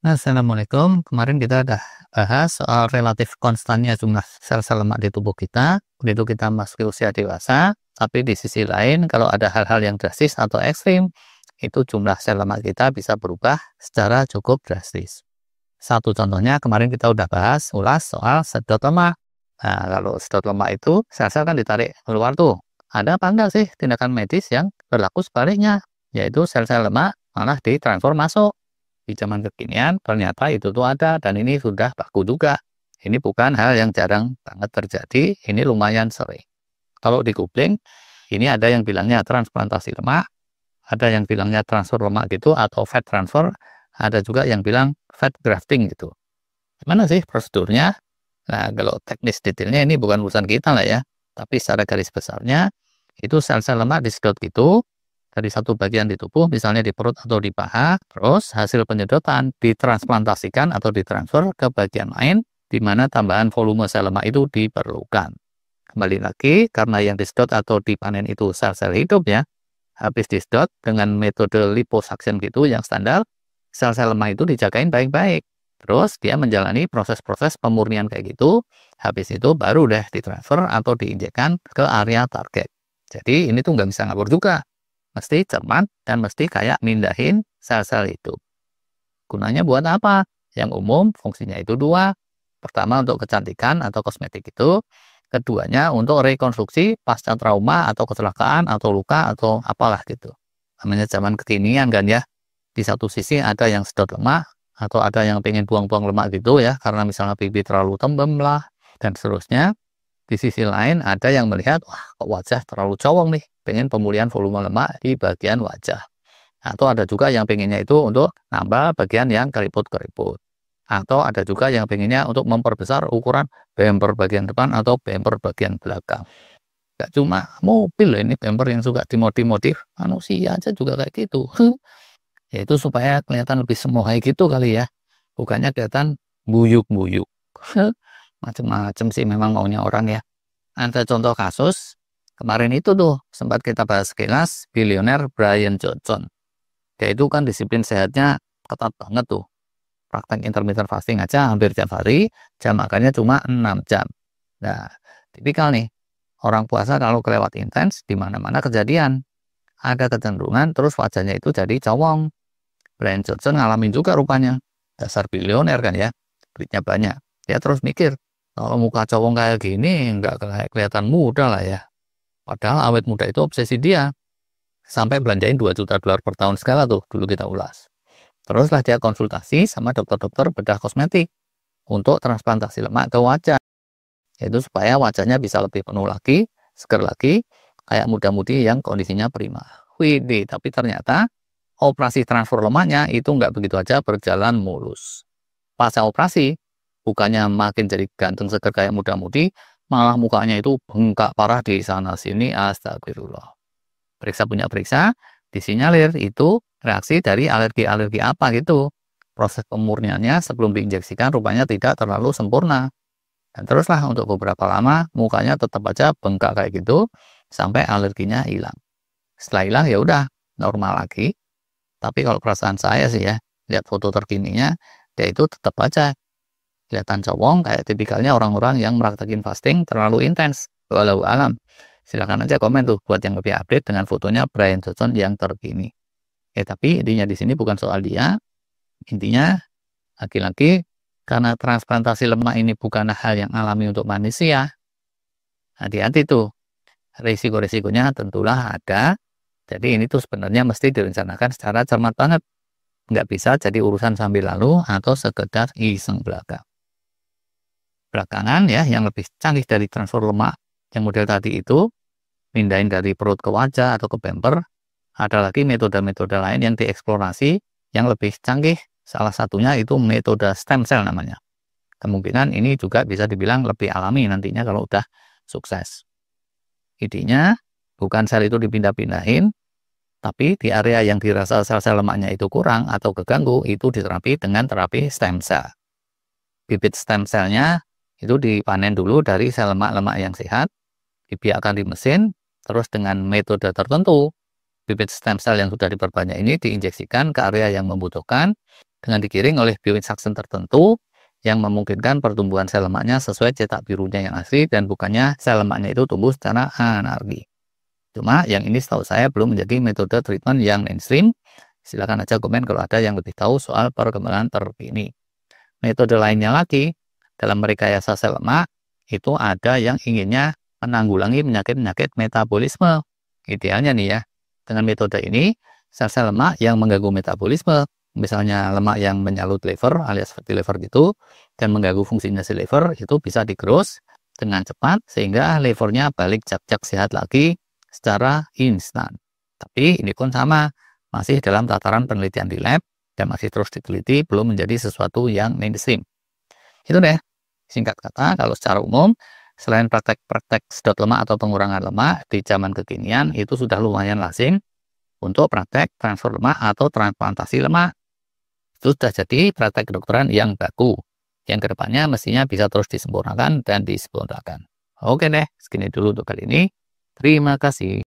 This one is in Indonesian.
Assalamualaikum. Kemarin kita udah bahas soal relatif konstannya jumlah sel-sel lemak di tubuh kita. Begitu kita masuk usia dewasa, tapi di sisi lain kalau ada hal-hal yang drastis atau ekstrim, itu jumlah sel lemak kita bisa berubah secara cukup drastis. Satu contohnya kemarin kita udah bahas ulas soal sedot lemak. Nah, kalau sedot lemak itu sel-sel kan ditarik keluar tuh. Ada apa enggak sih tindakan medis yang berlaku sebaliknya? Yaitu sel-sel lemak malah ditransfer masuk. Di zaman kekinian ternyata itu tuh ada dan ini sudah baku juga. Ini bukan hal yang jarang banget terjadi, ini lumayan sering. Kalau di googling, ini ada yang bilangnya transplantasi lemak, ada yang bilangnya transfer lemak gitu atau fat transfer, ada juga yang bilang fat grafting gitu. Gimana sih prosedurnya? Nah, kalau teknis detailnya ini bukan urusan kita lah ya, tapi secara garis besarnya itu sel-sel lemak disedot gitu dari satu bagian di tubuh, misalnya di perut atau di paha, terus hasil penyedotan ditransplantasikan atau ditransfer ke bagian lain, di mana tambahan volume sel lemak itu diperlukan. Kembali lagi, karena yang disedot atau dipanen itu sel-sel hidup ya, habis disedot dengan metode liposuction gitu yang standar, sel-sel lemak itu dijagain baik-baik. Terus dia menjalani proses-proses pemurnian kayak gitu, habis itu baru deh ditransfer atau diinjekkan ke area target. Jadi ini tuh nggak bisa ngabur juga. Mesti cermat dan mesti kayak mindahin sel-sel itu. Gunanya buat apa? Yang umum fungsinya itu dua. Pertama untuk kecantikan atau kosmetik itu. Keduanya untuk rekonstruksi pasca trauma atau kecelakaan atau luka atau apalah gitu. Namanya zaman kekinian kan ya. Di satu sisi ada yang sedot lemak atau ada yang pengen buang-buang lemak gitu ya. Karena misalnya pipi terlalu tembem lah dan seterusnya. Di sisi lain ada yang melihat, wah kok wajah terlalu cowong nih, pengen pemulihan volume lemak di bagian wajah. Atau ada juga yang pengennya itu untuk nambah bagian yang keriput-keriput. Atau ada juga yang pengennya untuk memperbesar ukuran bumper bagian depan atau bumper bagian belakang. Gak cuma mobil loh ini bumper yang suka dimodif-modif, manusia aja juga kayak gitu. Yaitu supaya kelihatan lebih semohai gitu kali ya. Bukannya kelihatan buyuk-buyuk. Macem-macem sih memang maunya orang ya. Ada contoh kasus, kemarin itu tuh sempat kita bahas sekilas, bilioner Brian Johnson. Dia itu kan disiplin sehatnya ketat banget tuh. Praktek intermittent fasting aja hampir tiap hari, jam makannya cuma 6 jam. Nah, tipikal nih, orang puasa kalau kelewat intens, di mana-mana kejadian. Ada kecenderungan, terus wajahnya itu jadi cowong. Brian Johnson ngalamin juga rupanya. Dasar bilioner kan ya, duitnya banyak. Dia terus mikir, kalau muka cowong kayak gini, nggak kayak kelihatan muda lah ya. Padahal awet muda itu obsesi dia. Sampai belanjain 2 juta dolar per tahun segala tuh, dulu kita ulas. Teruslah dia konsultasi sama dokter-dokter bedah kosmetik untuk transplantasi lemak ke wajah. Yaitu supaya wajahnya bisa lebih penuh lagi, seger lagi, kayak muda-mudi yang kondisinya prima. Widih, tapi ternyata operasi transfer lemaknya itu nggak begitu aja berjalan mulus. Pasca operasi, bukannya makin jadi ganteng seger kayak muda-mudi, malah mukanya itu bengkak parah di sana sini, astagfirullah. Periksa punya periksa, disinyalir itu reaksi dari alergi-alergi apa gitu. Proses pemurniannya sebelum diinjeksikan rupanya tidak terlalu sempurna. Dan teruslah untuk beberapa lama mukanya tetap aja bengkak kayak gitu sampai alerginya hilang. Setelah hilang ya udah normal lagi. Tapi kalau perasaan saya sih ya, lihat foto terkininya, dia itu tetap aja kelihatan cowong kayak tipikalnya orang-orang yang praktekin fasting terlalu intens. Walau alam. Silakan aja komen tuh buat yang lebih update dengan fotonya Brian Johnson yang terkini. Tapi intinya di sini bukan soal dia. Intinya laki-laki karena transplantasi lemak ini bukan hal yang alami untuk manusia. Hati-hati tuh. Risiko-risikonya tentulah ada. Jadi ini tuh sebenarnya mesti direncanakan secara cermat banget. Nggak bisa jadi urusan sambil lalu atau sekedar iseng belaka. Belakangan ya yang lebih canggih dari transfer lemak yang model tadi itu pindahin dari perut ke wajah atau ke bumper, ada lagi metode-metode lain yang dieksplorasi yang lebih canggih. Salah satunya itu metode stem cell namanya. Kemungkinan ini juga bisa dibilang lebih alami nantinya kalau udah sukses. Intinya bukan sel itu dipindah-pindahin, tapi di area yang dirasa sel-sel lemaknya itu kurang atau keganggu itu diterapi dengan terapi stem cell. Bibit stem cellnya itu dipanen dulu dari sel lemak-lemak yang sehat, dibiarkan di mesin, terus dengan metode tertentu, bibit stem cell yang sudah diperbanyak ini diinjeksikan ke area yang membutuhkan, dengan digiring oleh bioinstruction tertentu yang memungkinkan pertumbuhan sel lemaknya sesuai cetak birunya yang asli dan bukannya sel lemaknya itu tumbuh secara anarki. Cuma yang ini setahu saya belum menjadi metode treatment yang mainstream. Silakan aja komen kalau ada yang lebih tahu soal perkembangan terkini. Metode lainnya lagi, dalam merekayasa sel lemak, itu ada yang inginnya menanggulangi penyakit-penyakit metabolisme. Idealnya nih ya, dengan metode ini, sel-sel lemak yang mengganggu metabolisme, misalnya lemak yang menyalut liver alias fatty liver gitu, dan mengganggu fungsinya si liver, itu bisa digerus dengan cepat sehingga livernya balik jak-jak sehat lagi secara instan. Tapi ini pun sama, masih dalam tataran penelitian di lab dan masih terus diteliti, belum menjadi sesuatu yang mainstream. Itu deh, singkat kata, kalau secara umum, selain praktek-praktek sedot lemak atau pengurangan lemak di zaman kekinian, itu sudah lumayan lazim untuk praktek transfer lemak atau transplantasi lemak. Itu sudah jadi praktek kedokteran yang baku, yang kedepannya mestinya bisa terus disempurnakan dan disempurnakan. Oke deh, segini dulu untuk kali ini. Terima kasih.